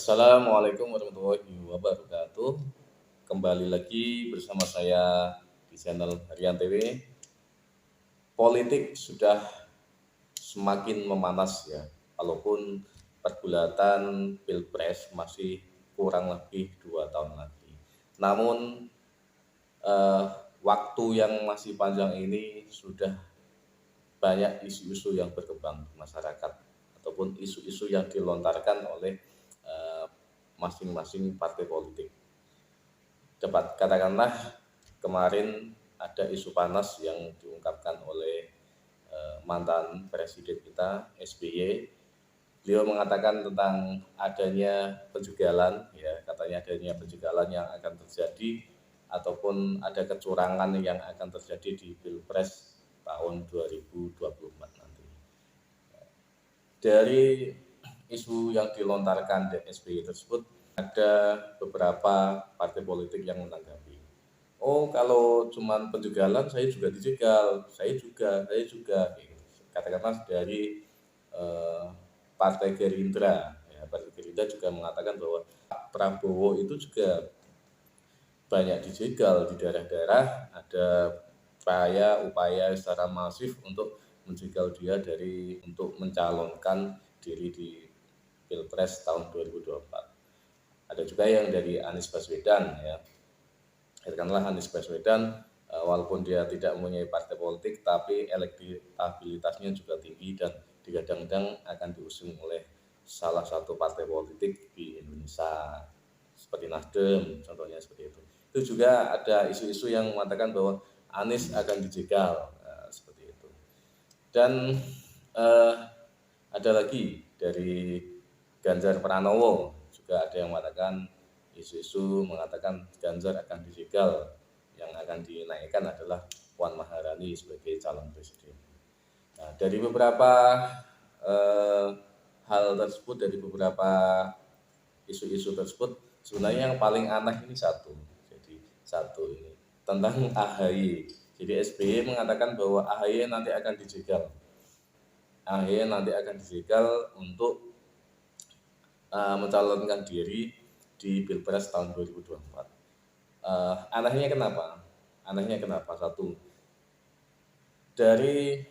Assalamualaikum warahmatullahi wabarakatuh. Kembali lagi bersama saya di channel Harian TV. Politik sudah semakin memanas ya, walaupun pergulatan Pilpres masih kurang lebih 2 tahun lagi. Namun eh, waktu yang masih panjang ini sudah banyak isu-isu yang berkembang di masyarakat ataupun isu-isu yang dilontarkan oleh eh, masing-masing partai politik. Katakanlah kemarin ada isu panas yang diungkapkan oleh mantan presiden kita SBY. Beliau mengatakan tentang adanya penjagalan, ya katanya adanya penjagalan yang akan terjadi ataupun ada kecurangan yang akan terjadi di Pilpres tahun 2024 nanti. Dari isu yang dilontarkan di SBY tersebut, ada beberapa partai politik yang menanggapi. Oh, kalau cuma penjagalan, saya juga dijegal, saya juga. Katakanlah dari eh, Partai Gerindra, ya, Partai Gerindra juga mengatakan bahwa Pak Prabowo itu juga banyak dijegal di daerah-daerah, ada upaya secara masif untuk menjegal dia untuk mencalonkan diri di Pilpres tahun 2024. Ada juga yang dari Anies Baswedan, ya. Katakanlah Anies Baswedan walaupun dia tidak mempunyai partai politik tapi elektabilitasnya juga tinggi dan digadang-gadang akan diusung oleh salah satu partai politik di Indonesia seperti Nasdem, contohnya seperti itu. Itu juga ada isu-isu yang mengatakan bahwa Anies akan dijegal, seperti itu. Dan ada lagi dari Ganjar Pranowo, juga ada yang mengatakan isu-isu mengatakan Ganjar akan dijegal, yang akan dinaikkan adalah Puan Maharani sebagai calon presiden. Nah, dari beberapa hal tersebut, dari beberapa isu-isu tersebut, sebenarnya yang paling aneh ini satu. Jadi satu ini tentang AHY. Jadi SBY mengatakan bahwa AHY nanti akan dijegal. AHY nanti akan dijegal untuk mencalonkan diri di Pilpres tahun 2024. Anehnya kenapa? Satu, dari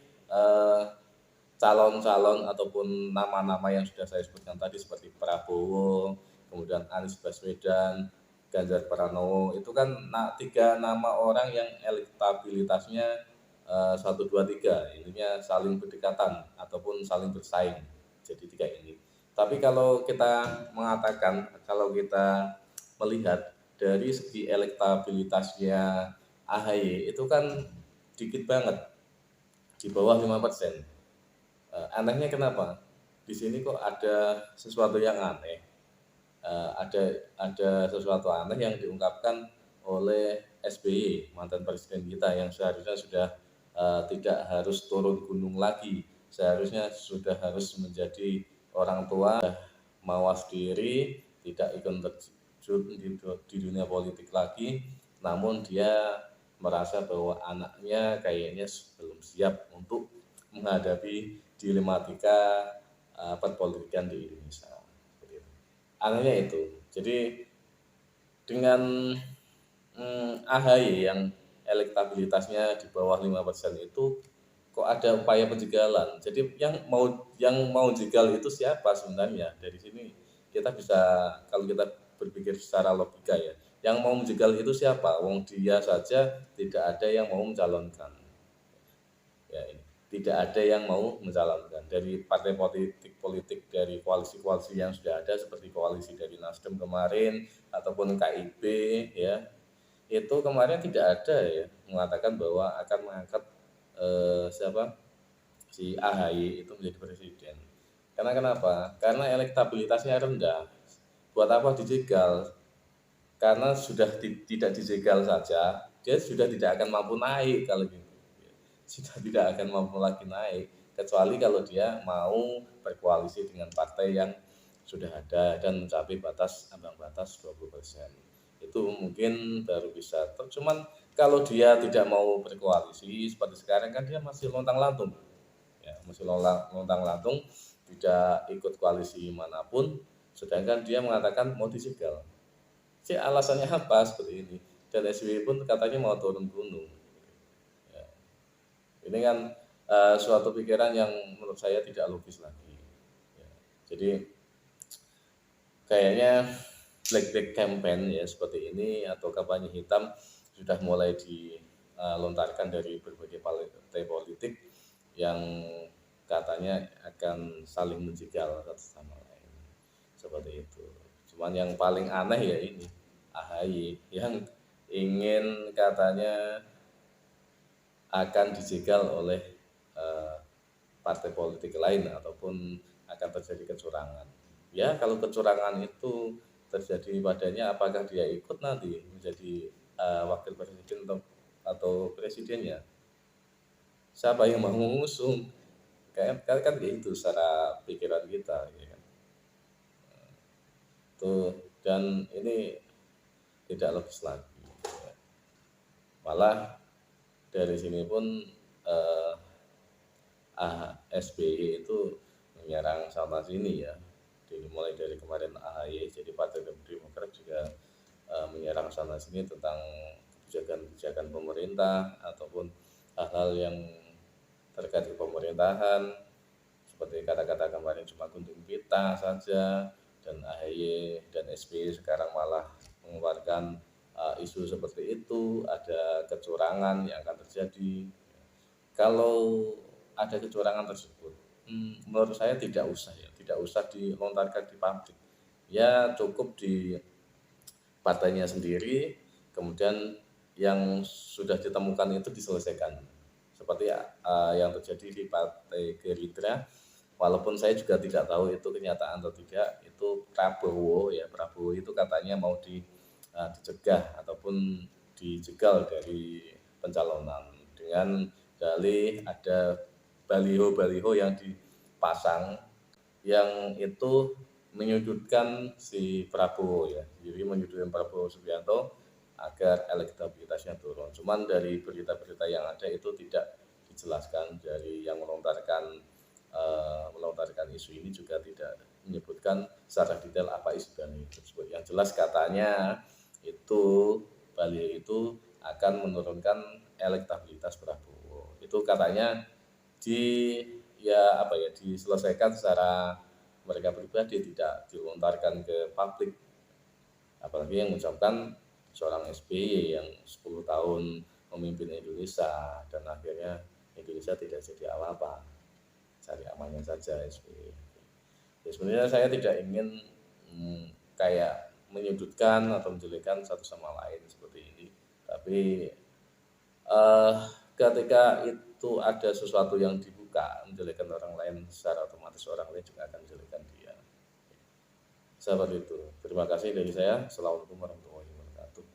calon-calon ataupun nama-nama yang sudah saya sebutkan tadi seperti Prabowo, kemudian Anies Baswedan, Ganjar Pranowo, itu kan 3 nama orang yang elektabilitasnya 1, 2, 3, intinya saling berdekatan ataupun saling bersaing. Jadi 3 ini. Tapi kalau kita melihat dari segi elektabilitasnya AHY itu kan dikit banget, di bawah 5%. Anehnya kenapa? Di sini kok ada sesuatu yang aneh. Ada sesuatu aneh yang diungkapkan oleh SBY, mantan presiden kita, yang seharusnya sudah tidak harus turun gunung lagi, seharusnya sudah harus menjadi orang tua, mawas diri, tidak ikut terjun di dunia politik lagi, namun dia merasa bahwa anaknya kayaknya belum siap untuk menghadapi dilematika perpolitikan di Indonesia. Anehnya itu. Jadi dengan AHY yang elektabilitasnya di bawah 5% itu kok ada upaya penjegalan. Jadi yang mau jegal itu siapa sebenarnya? Dari sini kita bisa, kalau kita berpikir secara logika ya, yang mau menjegal itu siapa? Wong dia saja tidak ada yang mau mencalonkan. Ya, tidak ada yang mau mencalonkan dari partai politik dari koalisi-koalisi yang sudah ada seperti koalisi dari Nasdem kemarin ataupun KIB, ya, itu kemarin tidak ada ya mengatakan bahwa akan mengangkat si AHY itu menjadi presiden. Karena kenapa? Karena elektabilitasnya rendah. Buat apa dijegal? Karena sudah tidak dijegal saja, dia sudah tidak akan mampu naik kalau gitu. Sudah tidak akan mampu lagi naik, kecuali kalau dia mau berkoalisi dengan partai yang sudah ada dan mencapai ambang batas 20%. Itu mungkin baru bisa. Cuman kalau dia tidak mau berkoalisi seperti sekarang kan dia masih lontang-lantung. Ya, masih lontang-lantung, tidak ikut koalisi manapun. sedangkan dia mengatakan mau dijegal. Si alasannya apa seperti ini? Dan SBY pun katanya mau turun gunung. Ya, ini kan suatu pikiran yang menurut saya tidak logis lagi. Ya, jadi kayaknya black campaign ya seperti ini atau kampanye hitam sudah mulai dilontarkan dari berbagai partai politik yang katanya akan saling menjegal satu sama lain seperti itu. Cuman yang paling aneh ya ini AHY yang ingin katanya akan dijegal oleh eh, partai politik lain ataupun akan terjadi kecurangan. Ya kalau kecurangan itu terjadi padanya, apakah dia ikut nanti menjadi wakil presiden atau presidennya? Siapa yang mau mengusung? Kan gitu secara pikiran kita, ya kan? Tuh, dan ini tidak logis lagi. Malah dari sini pun eh, SBY itu menyerang sana sini ya. Mulai dari kemarin AHY, jadi Partai Demokrat juga menyerang sana sini tentang kebijakan-kebijakan pemerintah ataupun hal-hal yang terkait dengan pemerintahan, seperti kata-kata kemarin cuma gunting pita saja, dan AHY dan SBY sekarang malah mengeluarkan isu seperti itu, ada kecurangan yang akan terjadi. Kalau ada kecurangan tersebut, menurut saya tidak usah dilontarkan di publik. Ya cukup di partainya sendiri, kemudian yang sudah ditemukan itu diselesaikan. Seperti yang terjadi di Partai Gerindra, walaupun saya juga tidak tahu itu kenyataan atau tidak, itu Prabowo itu katanya mau dicegah ataupun dijegal dari pencalonan dengan dalih ada baliho-baliho yang dipasang yang itu menyudutkan si Prabowo ya, jadi menyudutkan Prabowo Subianto agar elektabilitasnya turun. Cuman dari berita-berita yang ada itu tidak dijelaskan, dari yang melontarkan isu ini juga tidak menyebutkan secara detail apa isi baliho tersebut. Yang jelas katanya itu baliho itu akan menurunkan elektabilitas Prabowo. Itu katanya diselesaikan secara mereka pribadi, tidak dilontarkan ke publik. Apalagi yang mengucapkan seorang SBY yang 10 tahun memimpin Indonesia dan akhirnya Indonesia tidak jadi apa-apa, cari amannya saja SBY. Ya, sebenarnya saya tidak ingin kayak menyudutkan atau menjelekkan satu sama lain seperti ini, tapi ketika itu ada sesuatu yang dibuka menjelekkan orang lain, secara otomatis orang lain juga akan menjelekkan dia. Seperti itu. Terima kasih dari saya. Assalamualaikum warahmatullahi wabarakatuh.